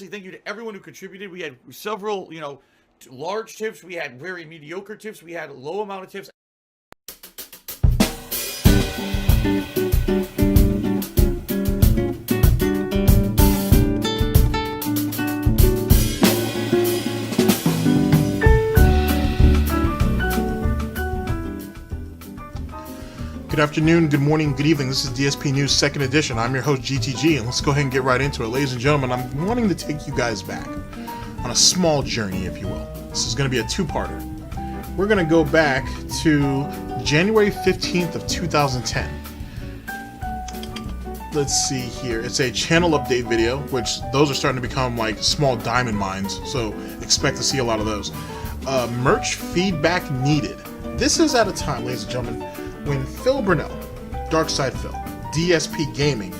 Thank you to everyone who contributed. We had several, large tips. We had very mediocre tips. We had a low amount of tips. Good afternoon, good morning, good evening. This is DSP News 2nd edition. I'm your host, GTG, and let's go ahead and get right into it. Ladies and gentlemen, I'm wanting to take you guys back on a small journey, if you will. This is going to be a two-parter. We're going to go back to January 15th of 2010. Let's see here. It's a channel update video, which those are starting to become like small diamond mines, so expect to see a lot of those. Merch feedback needed. This is at a time, ladies and gentlemen, when Phil Burnell, Darksydephil, DSP Gaming,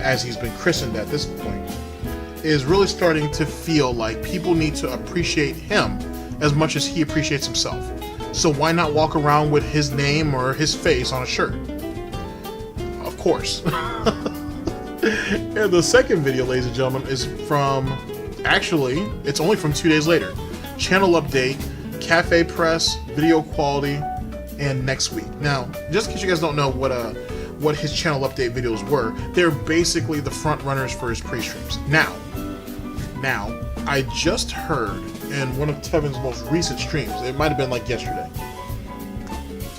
as he's been christened at this point, is really starting to feel like people need to appreciate him as much as he appreciates himself. So why not walk around with his name or his face on a shirt? Of course. And the second video, ladies and gentlemen, is from, actually, it's only from 2 days later. Channel update, CafePress, video quality, and next week. Now, just in case you guys don't know what his channel update videos were, they're basically the front runners for his pre-streams. Now, I just heard in one of Tevin's most recent streams, it might have been like yesterday,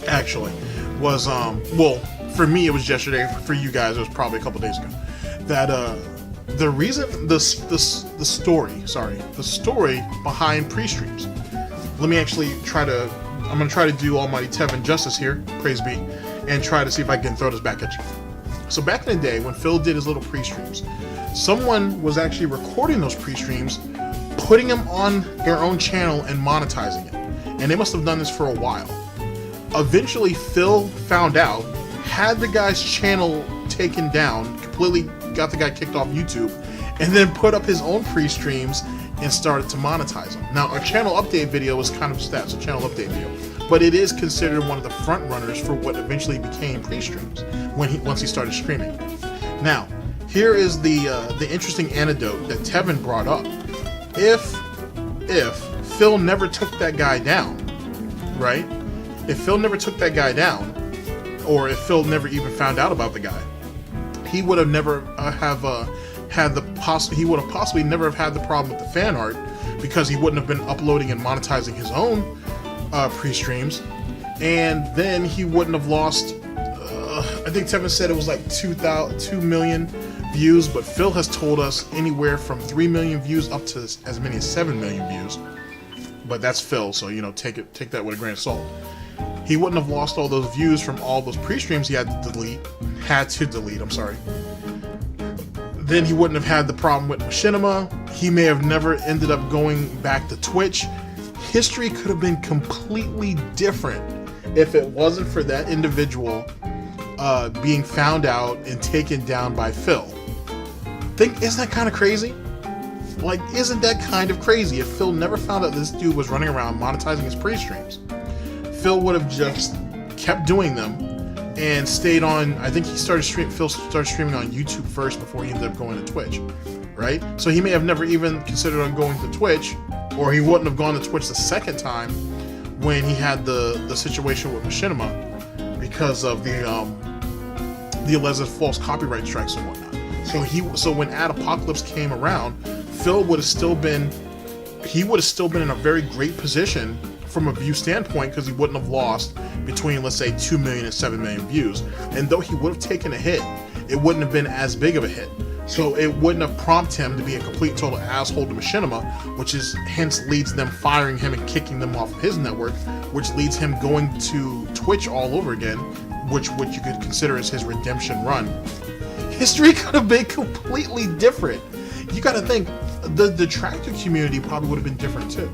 actually, was, well, for me it was yesterday, for you guys it was probably a couple days ago, that the reason, the story behind pre-streams, let me actually I'm going to try to do Almighty Tevin justice here, praise be, and try to see if I can throw this back at you. So back in the day, when Phil did his little pre-streams, someone was actually recording those pre-streams, putting them on their own channel and monetizing it. And they must have done this for a while. Eventually, Phil found out, had the guy's channel taken down, completely got the guy kicked off YouTube, and then put up his own pre-streams and started to monetize them. Now, a channel update video is kind of just that, it's a channel update video, but it is considered one of the front runners for what eventually became pre-streams once he started streaming. Now, here is the interesting anecdote that Tevin brought up. If Phil never took that guy down, right? If Phil never took that guy down, or if Phil never even found out about the guy, he would have never he would have possibly never have had the problem with the fan art, because he wouldn't have been uploading and monetizing his own pre-streams, and then he wouldn't have lost, I think Tevin said it was like 2 million views, but Phil has told us anywhere from 3 million views up to as many as 7 million views. But that's Phil, so take that with a grain of salt. He wouldn't have lost all those views from all those pre-streams he had to delete. I'm sorry. Then he wouldn't have had the problem with Machinima. He may have never ended up going back to Twitch. History could have been completely different if it wasn't for that individual being found out and taken down by Phil. Isn't that kind of crazy? Like, isn't that kind of crazy? If Phil never found out this dude was running around monetizing his pre-streams, Phil would have just kept doing them and stayed on. I think Phil started streaming on YouTube first before he ended up going to Twitch, right? So he may have never even considered on going to Twitch, or he wouldn't have gone to Twitch the second time when he had the situation with Machinima because of the alleged false copyright strikes and whatnot. So when Apocalypse came around, Phil would have still been in a very great position from a view standpoint, because he wouldn't have lost between, let's say, 2 million and 7 million views. And though he would have taken a hit, it wouldn't have been as big of a hit. So it wouldn't have prompted him to be a complete total asshole to Machinima, which hence leads them firing him and kicking them off of his network, which leads him going to Twitch all over again, which you could consider as his redemption run. History could have been completely different. You got to think, the detractor community probably would have been different too.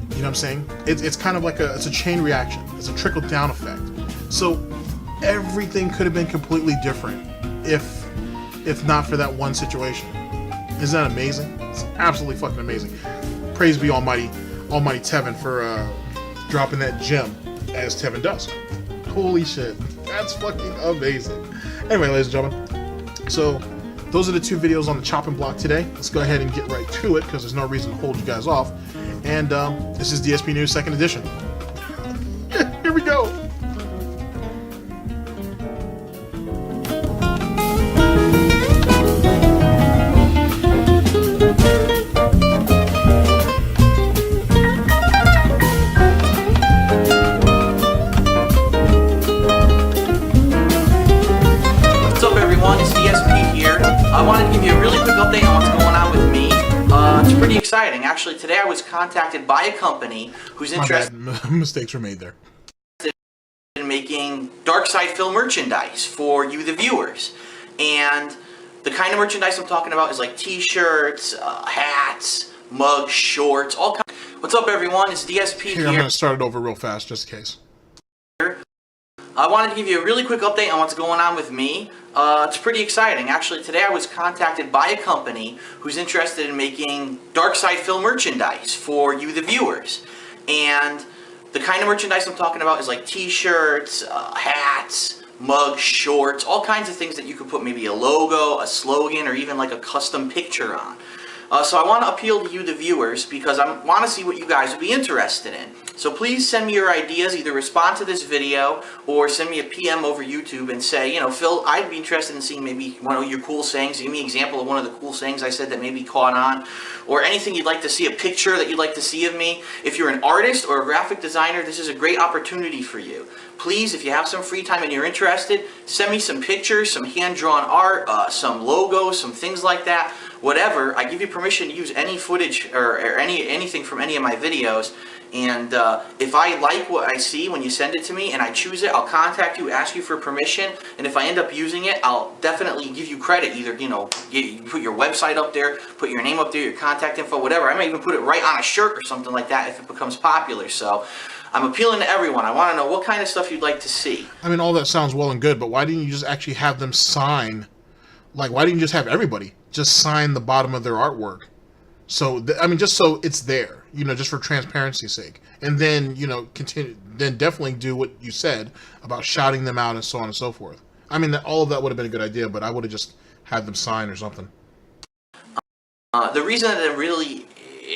You know what I'm saying? It's kind of like it's a chain reaction. It's a trickle-down effect. So everything could have been completely different if not for that one situation. Isn't that amazing? It's absolutely fucking amazing. Praise be Almighty Tevin for dropping that gem as Tevin does. Holy shit, that's fucking amazing. Anyway, ladies and gentlemen, so those are the 2 videos on the chopping block today. Let's go ahead and get right to it, because there's no reason to hold you guys off. And this is DSP News 2nd edition. Here we go. I wanted to give you a really quick update on what's going on with me. It's pretty exciting. Actually, today I was contacted by a company who's interested Mistakes were made there. in making Darksydephil merchandise for you, the viewers. And the kind of merchandise I'm talking about is like t-shirts, hats, mugs, shorts, all kinds. What's up, everyone? It's DSP here. I'm going to start it over real fast, just in case. I wanted to give you a really quick update on what's going on with me. It's pretty exciting. Actually, today I was contacted by a company who's interested in making Darksydephil merchandise for you, the viewers. And the kind of merchandise I'm talking about is like t-shirts, hats, mugs, shorts, all kinds of things that you could put maybe a logo, a slogan, or even like a custom picture on. So I want to appeal to you, the viewers, because I want to see what you guys would be interested in. So please send me your ideas, either respond to this video or send me a PM over YouTube and say, you know, Phil, I'd be interested in seeing maybe one of your cool sayings. Give me an example of one of the cool sayings I said that maybe caught on, or anything you'd like to see, a picture that you'd like to see of me. If you're an artist or a graphic designer, this is a great opportunity for you. Please, if you have some free time and you're interested, send me some pictures, some hand-drawn art, some logos, some things like that. Whatever, I give you permission to use any footage or anything from any of my videos. And if I like what I see when you send it to me and I choose it, I'll contact you, ask you for permission. And if I end up using it, I'll definitely give you credit. Either, you know, you put your website up there, put your name up there, your contact info, whatever. I might even put it right on a shirt or something like that if it becomes popular. So I'm appealing to everyone. I want to know what kind of stuff you'd like to see. I mean, all that sounds well and good, but why didn't you just actually have them sign? Like, why didn't you just have everybody just sign the bottom of their artwork? So, I mean, just so it's there, you know, just for transparency's sake. And then, you know, then definitely do what you said about shouting them out and so on and so forth. I mean, all of that would have been a good idea, but I would have just had them sign or something. The reason that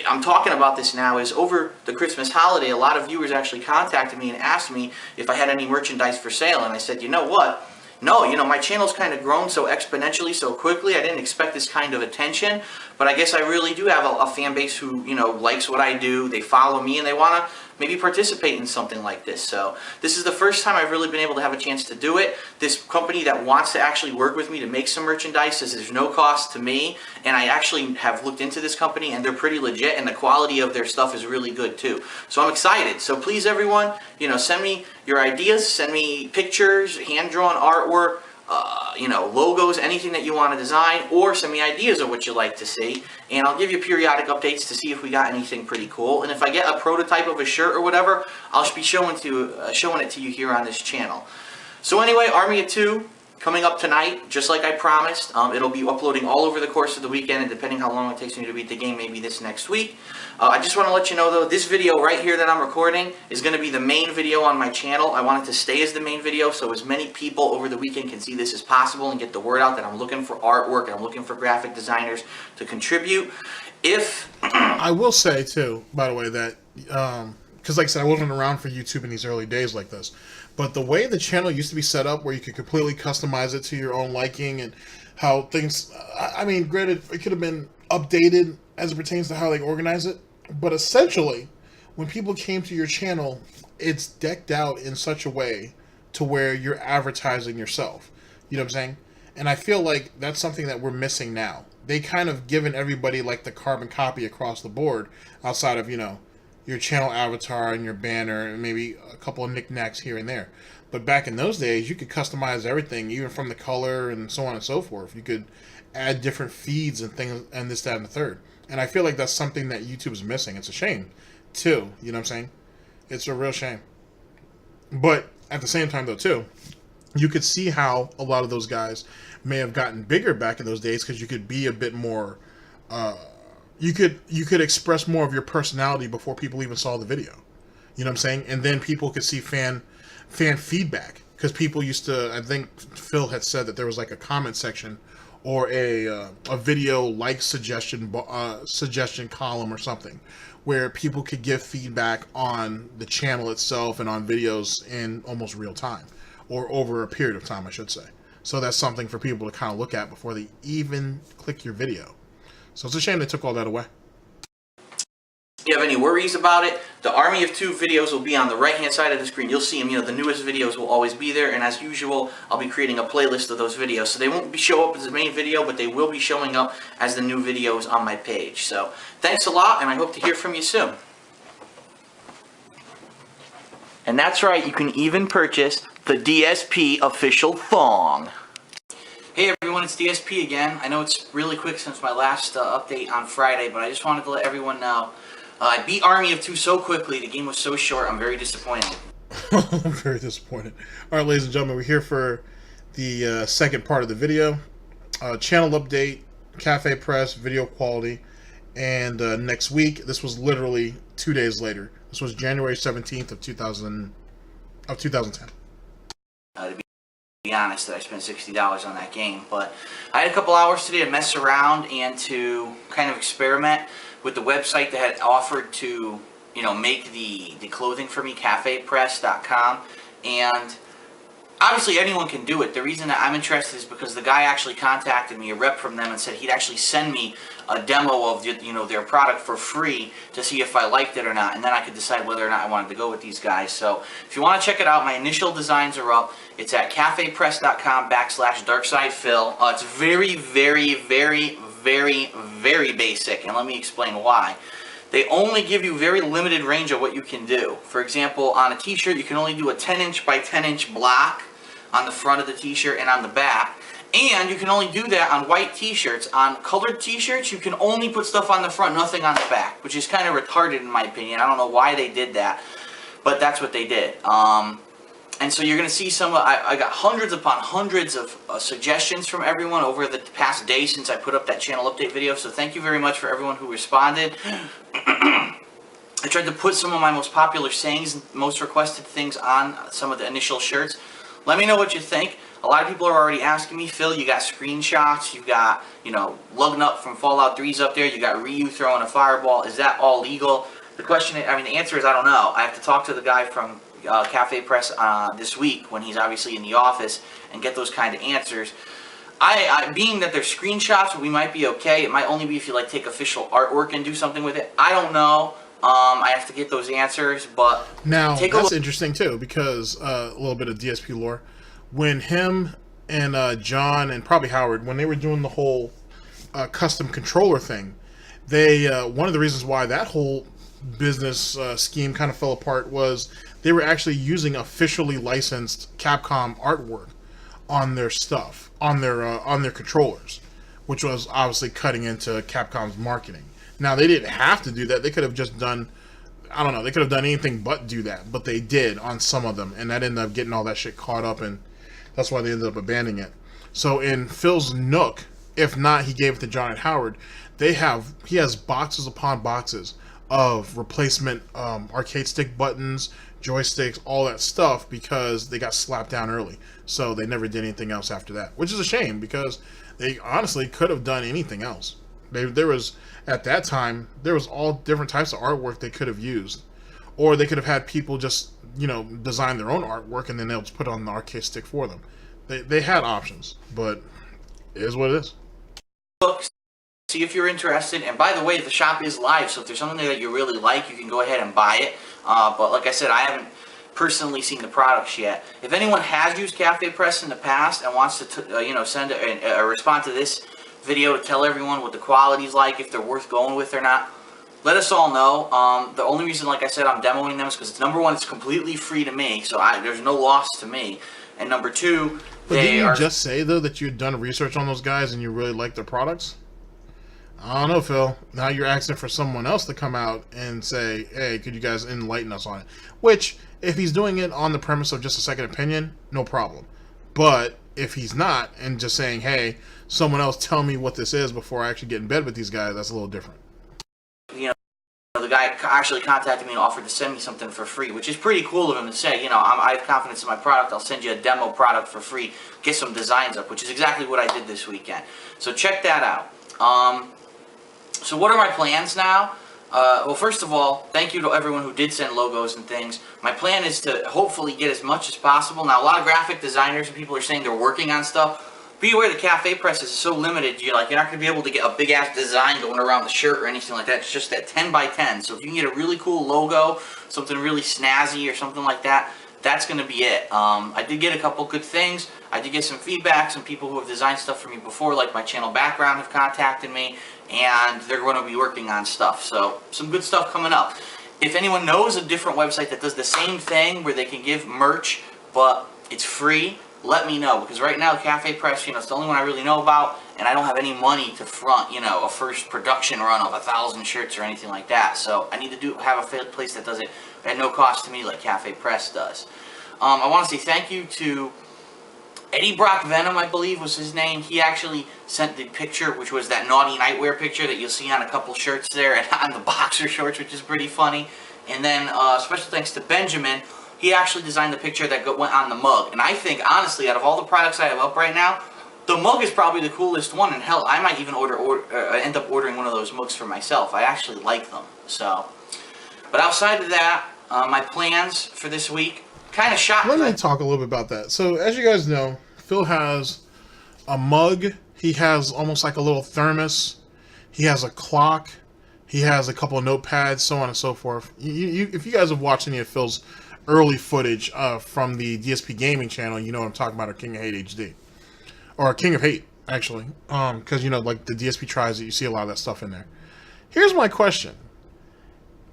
I'm talking about this now is over the Christmas holiday, a lot of viewers actually contacted me and asked me if I had any merchandise for sale. And I said, you know what? No, you know, my channel's kind of grown so exponentially, so quickly. I didn't expect this kind of attention, but I guess I really do have a fan base who, you know, likes what I do. They follow me and they want to maybe participate in something like this. So this is the first time I've really been able to have a chance to do it. This company that wants to actually work with me to make some merchandise says there's no cost to me, and I actually have looked into this company and they're pretty legit, and the quality of their stuff is really good too. So I'm excited. So please, everyone, you know, send me your ideas, send me pictures, hand-drawn artwork, you know, logos, anything that you want to design, or send me ideas of what you like to see, and I'll give you periodic updates to see if we got anything pretty cool. And if I get a prototype of a shirt or whatever, I'll be showing it to you here on this channel. So anyway, Army of Two coming up tonight, just like I promised. It'll be uploading all over the course of the weekend, and depending how long it takes me to beat the game, maybe this next week. I just want to let you know, though, this video right here that I'm recording is going to be the main video on my channel. I want it to stay as the main video so as many people over the weekend can see this as possible and get the word out that I'm looking for artwork and I'm looking for graphic designers to contribute. If I will say, too, by the way, that, because like I said, I wasn't around for YouTube in these early days like this, but the way the channel used to be set up, where you could completely customize it to your own liking, and how things, I mean, granted, it could have been updated as it pertains to how they organize it, but essentially, when people came to your channel, it's decked out in such a way to where you're advertising yourself. You know what I'm saying? And I feel like that's something that we're missing now. They kind of given everybody like the carbon copy across the board, outside of, you know, your channel avatar and your banner and maybe a couple of knickknacks here and there. But back in those days, you could customize everything, even from the color and so on and so forth. You could add different feeds and things and this, that, and the third. And I feel like that's something that YouTube is missing. It's a shame, too. You know what I'm saying? It's a real shame. But at the same time, though, too, you could see how a lot of those guys may have gotten bigger back in those days, because you could be a bit more... You could express more of your personality before people even saw the video. You know what I'm saying? And then people could see fan feedback, because people used to, I think Phil had said that there was like a comment section or a video like suggestion column or something, where people could give feedback on the channel itself and on videos in almost real time, or over a period of time, I should say. So that's something for people to kind of look at before they even click your video. So it's a shame they took all that away. If you have any worries about it, the Army of Two videos will be on the right-hand side of the screen. You'll see them. You know, the newest videos will always be there, and as usual, I'll be creating a playlist of those videos. So they won't show up as the main video, but they will be showing up as the new videos on my page. So thanks a lot, and I hope to hear from you soon. And that's right, you can even purchase the DSP official thong. Hey everyone, it's DSP again. I know it's really quick since my last update on Friday, but I just wanted to let everyone know I beat Army of Two so quickly, the game was so short, I'm very disappointed. I'm very disappointed. All right, ladies and gentlemen, we're here for the second part of the video. Channel update, CafePress, video quality, and next week, this was literally 2 days later. This was January 17th of 2010. To be honest, I spent $60 on that game, but I had a couple hours today to mess around and to kind of experiment with the website that had offered to, you know, make the clothing for me, CafePress.com, and obviously anyone can do it. The reason that I'm interested is because the guy actually contacted me, a rep from them, and said he'd actually send me a demo of their product for free to see if I liked it or not, and then I could decide whether or not I wanted to go with these guys. So if you want to check it out, my initial designs are up. It's at CafePress.com/Darksydephil. It's very, very, very, very, very basic, and let me explain why. They only give you very limited range of what you can do. For example, on a t-shirt, you can only do a 10-inch by 10-inch block on the front of the t-shirt and on the back. And you can only do that on white t-shirts. On colored t-shirts, you can only put stuff on the front, nothing on the back, which is kind of retarded in my opinion. I don't know why they did that, but that's what they did. And so you're going to see I got hundreds upon hundreds of suggestions from everyone over the past day since I put up that channel update video. So thank you very much for everyone who responded. I tried to put some of my most popular sayings and most requested things on some of the initial shirts. Let me know what you think. A lot of people are already asking me, Phil, you got screenshots, you got, Lugging Up from Fallout 3's up there, you got Ryu throwing a fireball. Is that all legal? The answer is I don't know. I have to talk to the guy from CafePress this week when he's obviously in the office and get those kind of answers. Being that they're screenshots, we might be okay. It might only be if you take official artwork and do something with it. I don't know. I have to get those answers, but now that's interesting too, because a little bit of DSP lore. When him and John and probably Howard, when they were doing the whole custom controller thing, they one of the reasons why that whole business scheme kind of fell apart was they were actually using officially licensed Capcom artwork on their stuff, on their controllers, which was obviously cutting into Capcom's marketing. Now, they didn't have to do that. They could have just done, I don't know, they could have done anything but do that, but they did on some of them, and that ended up getting all that shit caught up, and that's why they ended up abandoning it. So in Phil's Nook, if not, he gave it to John and Howard, he has boxes upon boxes of replacement arcade stick buttons, joysticks, all that stuff, because they got slapped down early. So they never did anything else after that, which is a shame, because they honestly could have done anything else. At that time, there was all different types of artwork they could have used. Or they could have had people just, design their own artwork and then they'll just put it on the arcade stick for them. They had options, but it is what it is. Look, see if you're interested. And by the way, the shop is live, so if there's something there that you really like, you can go ahead and buy it. But like I said, I haven't personally seen the products yet. If anyone has used CafePress in the past and wants to, send a respond to this video to tell everyone what the quality's like, if they're worth going with or not, let us all know. The only reason, like I said, I'm demoing them is because number one, it's completely free to me, so there's no loss to me. And number two, but didn't you just say though that you had done research on those guys and you really liked their products? I don't know, Phil. Now you're asking for someone else to come out and say, hey, could you guys enlighten us on it? Which, if he's doing it on the premise of just a second opinion, no problem. But if he's not, and just saying, hey, someone else tell me what this is before I actually get in bed with these guys, that's a little different. the guy actually contacted me and offered to send me something for free, which is pretty cool of him to say, you know, I have confidence in my product, I'll send you a demo product for free, get some designs up, which is exactly what I did this weekend. So check that out. So what are my plans now? Well, first of all, thank you to everyone who did send logos and things. My plan is to hopefully get as much as possible. Now, a lot of graphic designers and people are saying they're working on stuff. Be aware the CafePress is so limited, you're not going to be able to get a big-ass design going around the shirt or anything like that. It's just that 10 by 10. So if you can get a really cool logo, something really snazzy or something like that, that's going to be it. I did get a couple good things. I did get some feedback. Some people who have designed stuff for me before, like my channel background, have contacted me, and they're going to be working on stuff. So some good stuff coming up. If anyone knows a different website that does the same thing where they can give merch, but it's free, let me know, because right now CafePress, it's the only one I really know about, and I don't have any money to front, a first production run of 1,000 shirts or anything like that. So I need to have a place that does it at no cost to me, like CafePress does. I want to say thank you to Eddie Brock Venom, I believe was his name. He actually sent the picture, which was that naughty nightwear picture that you'll see on a couple shirts there, and on the boxer shorts, which is pretty funny. And then special thanks to Benjamin. He actually designed the picture that went on the mug. And I think, honestly, out of all the products I have up right now, the mug is probably the coolest one. And hell, I might even end up ordering one of those mugs for myself. I actually like them. So, but outside of that, my plans for this week, kind of shot. Let me talk a little bit about that. So, as you guys know, Phil has a mug. He has almost like a little thermos. He has a clock. He has a couple of notepads, so on and so forth. If you guys have watched any of Phil's early footage from the DSP Gaming channel, you know what I'm talking about, or King of Hate HD. Or King of Hate, actually. Because, like the DSP tries it, you see a lot of that stuff in there. Here's my question.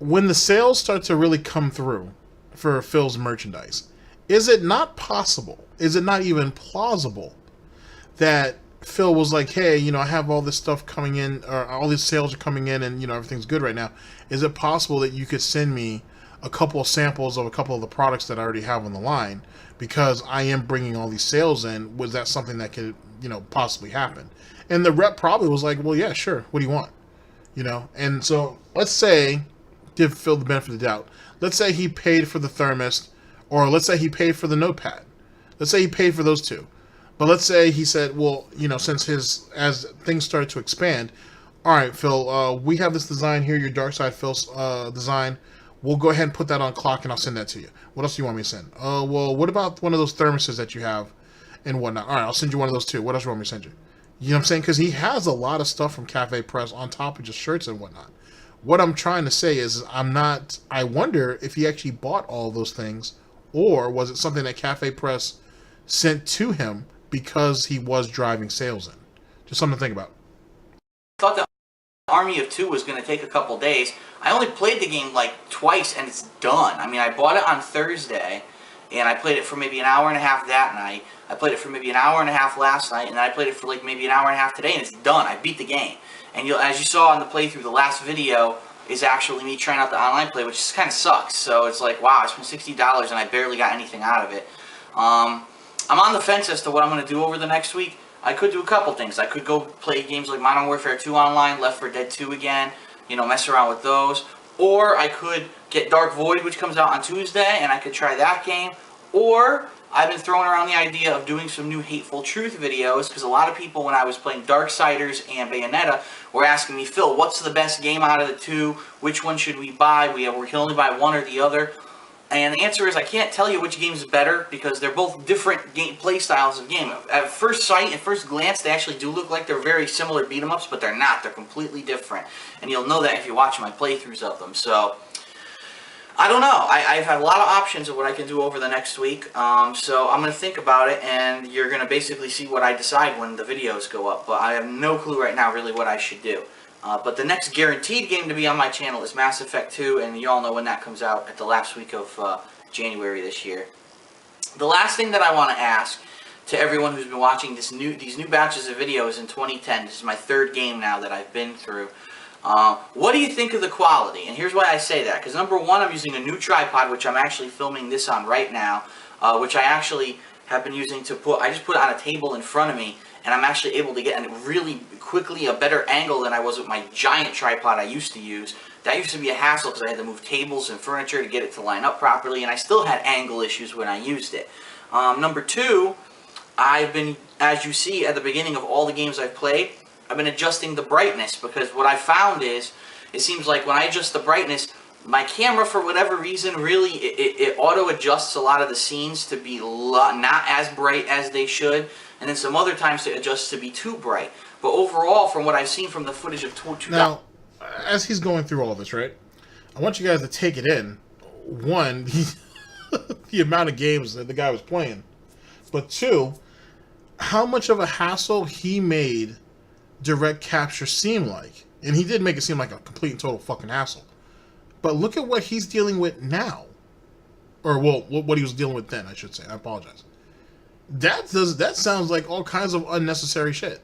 When the sales start to really come through for Phil's merchandise, is it not possible, is it not even plausible that Phil was like, hey, I have all this stuff coming in, or all these sales are coming in, and, everything's good right now. Is it possible that you could send me a couple of samples of a couple of the products that I already have on the line, because I am bringing all these sales in? Was that something that could, possibly happen? And the rep probably was like, well, yeah, sure. What do you want? And so let's say, give Phil the benefit of the doubt. Let's say he paid for the thermos, or let's say he paid for the notepad. Let's say he paid for those two. But let's say he said, well, since as things started to expand, all right, Phil, we have this design here, your Darksydephil design. We'll go ahead and put that on clock, and I'll send that to you. What else do you want me to send? Well, what about one of those thermoses that you have and whatnot? All right, I'll send you one of those too. What else do you want me to send you? You know what I'm saying? Because he has a lot of stuff from CafePress on top of just shirts and whatnot. What I'm trying to say is I wonder if he actually bought all those things, or was it something that CafePress sent to him because he was driving sales in? Just something to think about. I thought the Army of Two was going to take a couple days. I only played the game like twice, and it's done. I mean, I bought it on Thursday, and I played it for maybe an hour and a half that night. I played it for maybe an hour and a half last night, and then I played it for like maybe an hour and a half today, and it's done. I beat the game. And as you saw in the playthrough, the last video is actually me trying out the online play, which kind of sucks. So it's like, wow, I spent $60 and I barely got anything out of it. I'm on the fence as to what I'm going to do over the next week. I could do a couple things. I could go play games like Modern Warfare 2 online, Left 4 Dead 2 again, mess around with those. Or I could get Dark Void, which comes out on Tuesday, and I could try that game. Or I've been throwing around the idea of doing some new Hateful Truth videos, because a lot of people, when I was playing Darksiders and Bayonetta, were asking me, Phil, what's the best game out of the two? Which one should we buy? We can only buy one or the other. And the answer is I can't tell you which game is better, because they're both different play styles of game. At first sight, at first glance, they actually do look like they're very similar beat-em-ups, but they're not. They're completely different. And you'll know that if you watch my playthroughs of them. So I don't know. I have a lot of options of what I can do over the next week. So I'm going to think about it, and you're going to basically see what I decide when the videos go up. But I have no clue right now really what I should do. But the next guaranteed game to be on my channel is Mass Effect 2, and you all know when that comes out at the last week of January this year. The last thing that I want to ask to everyone who's been watching these new batches of videos in 2010, this is my third game now that I've been through. What do you think of the quality? And here's why I say that. Because number one, I'm using a new tripod, which I'm actually filming this on right now, which I actually have been using to I just put it on a table in front of me, and I'm actually able to get really quickly a better angle than I was with my giant tripod I used to use. That used to be a hassle because I had to move tables and furniture to get it to line up properly, and I still had angle issues when I used it. Number two, I've been, as you see at the beginning of all the games I've played, I've been adjusting the brightness, because what I found is, it seems like when I adjust the brightness, my camera, for whatever reason, really, it auto-adjusts a lot of the scenes to be not as bright as they should, and then some other times it adjusts to be too bright. But overall, from what I've seen from the footage of 2000... Now, as he's going through all this, right, I want you guys to take it in. One, the amount of games that the guy was playing. But two, how much of a hassle he made direct capture seem like. And he did make it seem like a complete and total fucking hassle. But look at what he's dealing with now. Or, well, what he was dealing with then, I should say. I apologize. That sounds like all kinds of unnecessary shit.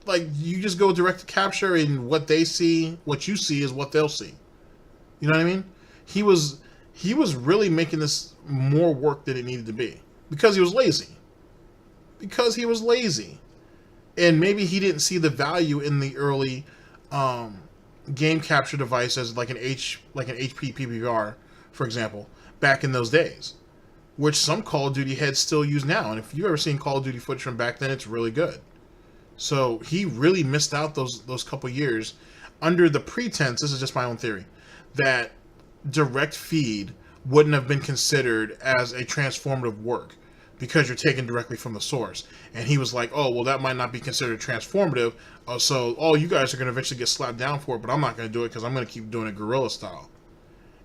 Like, you just go direct to capture, and what they see, what you see is what they'll see. You know what I mean? He was really making this more work than it needed to be. Because he was lazy. Because he was lazy. And maybe he didn't see the value in the early game capture devices like an HP PPVR, for example, back in those days. Which some Call of Duty heads still use now. And if you've ever seen Call of Duty footage from back then, it's really good. So he really missed out those couple years under the pretense, this is just my own theory, that direct feed wouldn't have been considered as a transformative work because you're taken directly from the source. And he was like, oh, well, that might not be considered transformative, so you guys are going to eventually get slapped down for it, but I'm not going to do it because I'm going to keep doing it guerrilla style.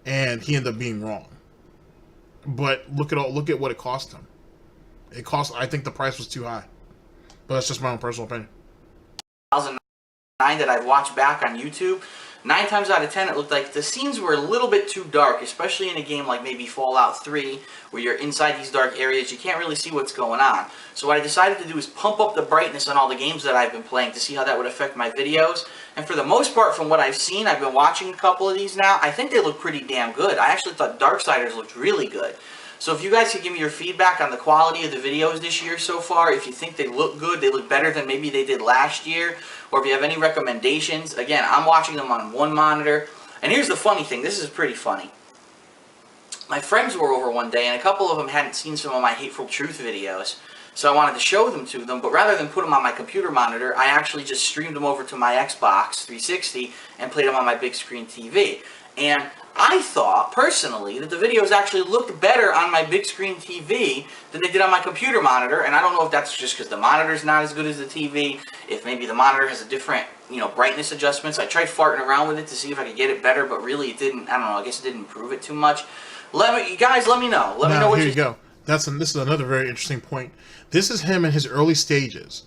And he ended up being wrong. But look at what it cost him. I think the price was too high. But that's just my own personal opinion. 2009 that I've watched back on YouTube, 9 times out of 10 it looked like the scenes were a little bit too dark, especially in a game like maybe Fallout 3, where you're inside these dark areas, you can't really see what's going on. So what I decided to do is pump up the brightness on all the games that I've been playing to see how that would affect my videos. And for the most part, from what I've seen, I've been watching a couple of these now, I think they look pretty damn good. I actually thought Darksiders looked really good. So if you guys could give me your feedback on the quality of the videos this year so far, if you think they look good, they look better than maybe they did last year, or if you have any recommendations. Again, I'm watching them on one monitor. And here's the funny thing, this is pretty funny. My friends were over one day, and a couple of them hadn't seen some of my Hateful Truth videos, so I wanted to show them to them, but rather than put them on my computer monitor, I actually just streamed them over to my Xbox 360 and played them on my big screen TV. And I thought, personally, that the videos actually looked better on my big screen TV than they did on my computer monitor, and I don't know if that's just because the monitor's not as good as the TV, if maybe the monitor has a different, brightness adjustments. I tried farting around with it to see if I could get it better, but really it didn't, I don't know, I guess it didn't improve it too much. You guys, let me know. Let me know what here you go. This is another very interesting point. This is him in his early stages,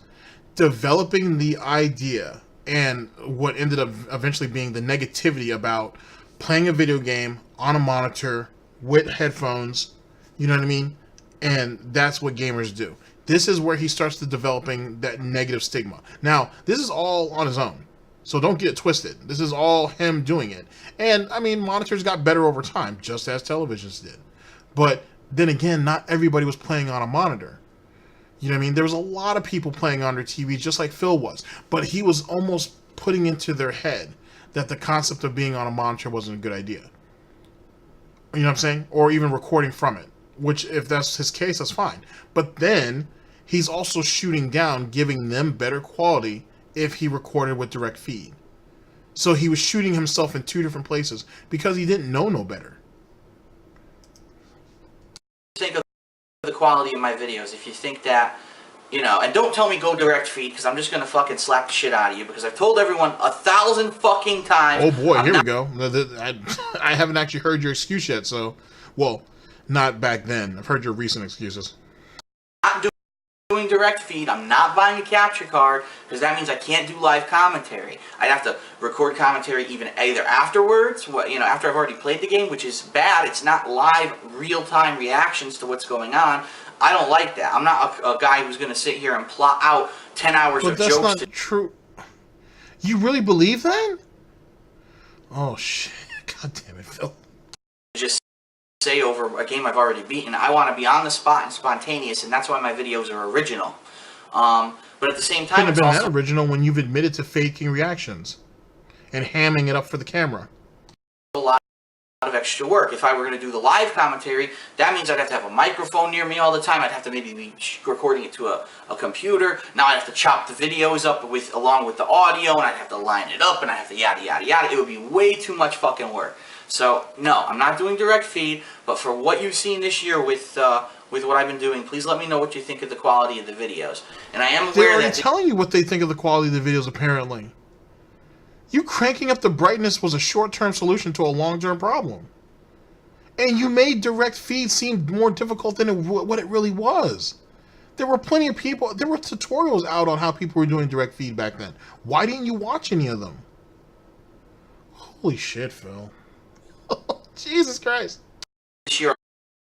developing the idea and what ended up eventually being the negativity about playing a video game on a monitor with headphones, you know what I mean? And that's what gamers do. This is where he starts to developing that negative stigma. Now, this is all on his own, so don't get it twisted. This is all him doing it. And, I mean, monitors got better over time, just as televisions did. But then again, not everybody was playing on a monitor. You know what I mean? There was a lot of people playing on their TVs, just like Phil was. But he was almost putting into their head that the concept of being on a monitor wasn't a good idea. You know what I'm saying? Or even recording from it. Which, if that's his case, that's fine. But then, he's also shooting down, giving them better quality if he recorded with direct feed. So he was shooting himself in 2 different places because he didn't know no better. Think of the quality of my videos. If you think that, and don't tell me go direct feed, because I'm just going to fucking slap the shit out of you, because I've told everyone 1,000 fucking times. Oh boy, here we go. I haven't actually heard your excuse yet, so, well, not back then. I've heard your recent excuses. I'm not doing direct feed. I'm not buying a capture card, because that means I can't do live commentary. I'd have to record commentary either afterwards, after I've already played the game, which is bad. It's not live, real-time reactions to what's going on. I don't like that. I'm not a guy who's going to sit here and plot out 10 hours of jokes. But that's not true. You really believe that? Oh, shit. God damn it, Phil. Just say over a game I've already beaten. I want to be on the spot and spontaneous, and that's why my videos are original. But at the same time, Couldn't have it's been also that original when you've admitted to faking reactions and hamming it up for the camera. a lot of extra work. If I were going to do the live commentary, that means I'd have to have a microphone near me all the time. I'd have to maybe be recording it to a computer. Now I'd have to chop the videos up along with the audio, and I'd have to line it up, and I'd have to yada yada yada. It would be way too much fucking work. So no, I'm not doing direct feed. But for what you've seen this year with what I've been doing, please let me know what you think of the quality of the videos. And I am aware They're already that telling you what they think of the quality of the videos, apparently. You cranking up the brightness was a short-term solution to a long-term problem. And you made direct feed seem more difficult than what it really was. There were plenty of people, there were tutorials out on how people were doing direct feed back then. Why didn't you watch any of them? Holy shit, Phil. Jesus Christ. this year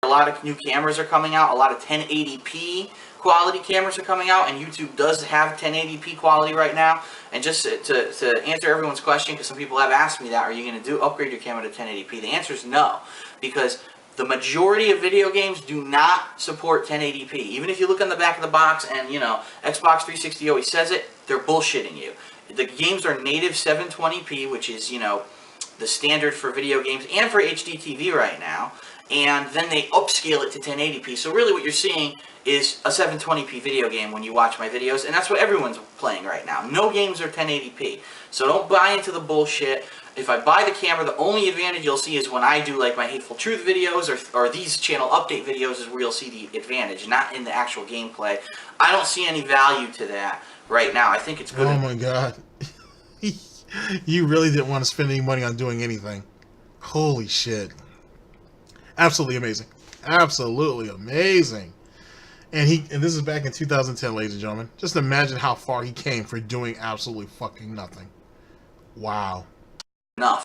a lot of new cameras are coming out, a lot of 1080p quality cameras are coming out, and YouTube does have 1080p quality right now. And just to answer everyone's question, because some people have asked me that, are you going to upgrade your camera to 1080p? The answer is no, because the majority of video games do not support 1080p. Even if you look on the back of the box and, you know, Xbox 360 always says it, they're bullshitting you. The games are native 720p, which is, you know, the standard for video games and for HD TV right now. And then they upscale it to 1080p. So really what you're seeing is a 720p video game when you watch my videos, and that's what everyone's playing right now. No games are 1080p. So don't buy into the bullshit. If I buy the camera, the only advantage you'll see is when I do like my Hateful Truth videos or these channel update videos is where you'll see the advantage, not in the actual gameplay. I don't see any value to that right now. I think it's good. Oh my god. You really didn't want to spend any money on doing anything. Holy shit. Absolutely amazing. Absolutely amazing. And this is back in 2010, ladies and gentlemen. Just imagine how far he came for doing absolutely fucking nothing. Wow. Enough.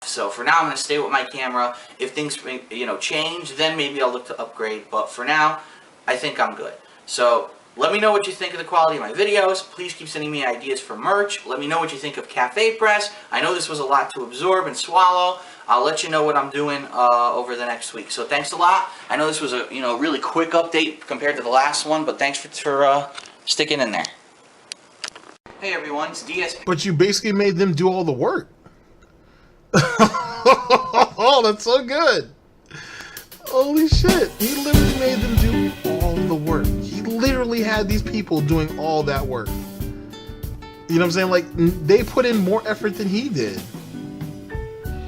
So for now, I'm going to stay with my camera. If things, you know, change, then maybe I'll look to upgrade. But for now, I think I'm good. So let me know what you think of the quality of my videos. Please keep sending me ideas for merch. Let me know what you think of CafePress. I know this was a lot to absorb and swallow. I'll let you know what I'm doing over the next week. So thanks a lot. I know this was a really quick update compared to the last one, but thanks for sticking in there. Hey everyone, it's DSP. But you basically made them do all the work. Oh, that's so good. Holy shit. He literally made them do all the work. He literally had these people doing all that work. You know what I'm saying? Like, they put in more effort than he did.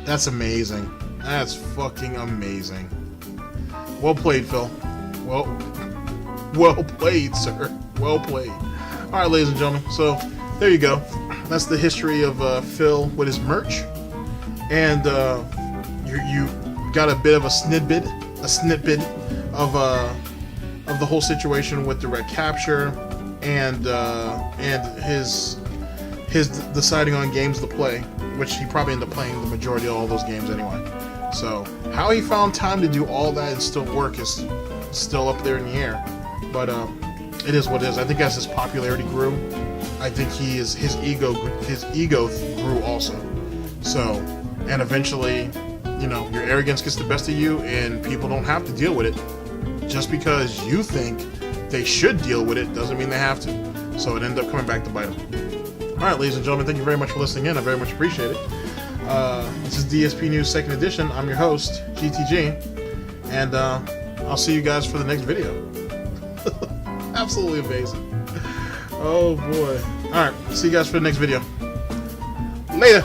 That's amazing. That's fucking amazing. Well played, Phil. Well played, sir. Well played. Alright, ladies and gentlemen. So, there you go. That's the history of Phil with his merch. And you got a bit of a snippet of the whole situation with direct capture and his deciding on games to play, which he probably ended up playing the majority of all those games anyway. So how he found time to do all that and still work is still up there in the air. But it is what it is. I think as his popularity grew, I think his ego grew also. So, and eventually, you know, your arrogance gets the best of you, and people don't have to deal with it. Just because you think they should deal with it doesn't mean they have to. So it ended up coming back to bite them. Alright, ladies and gentlemen, thank you very much for listening in. I very much appreciate it. This is DSP News 2nd Edition. I'm your host, GTG. And I'll see you guys for the next video. Absolutely amazing. Oh boy. Alright, see you guys for the next video. Later.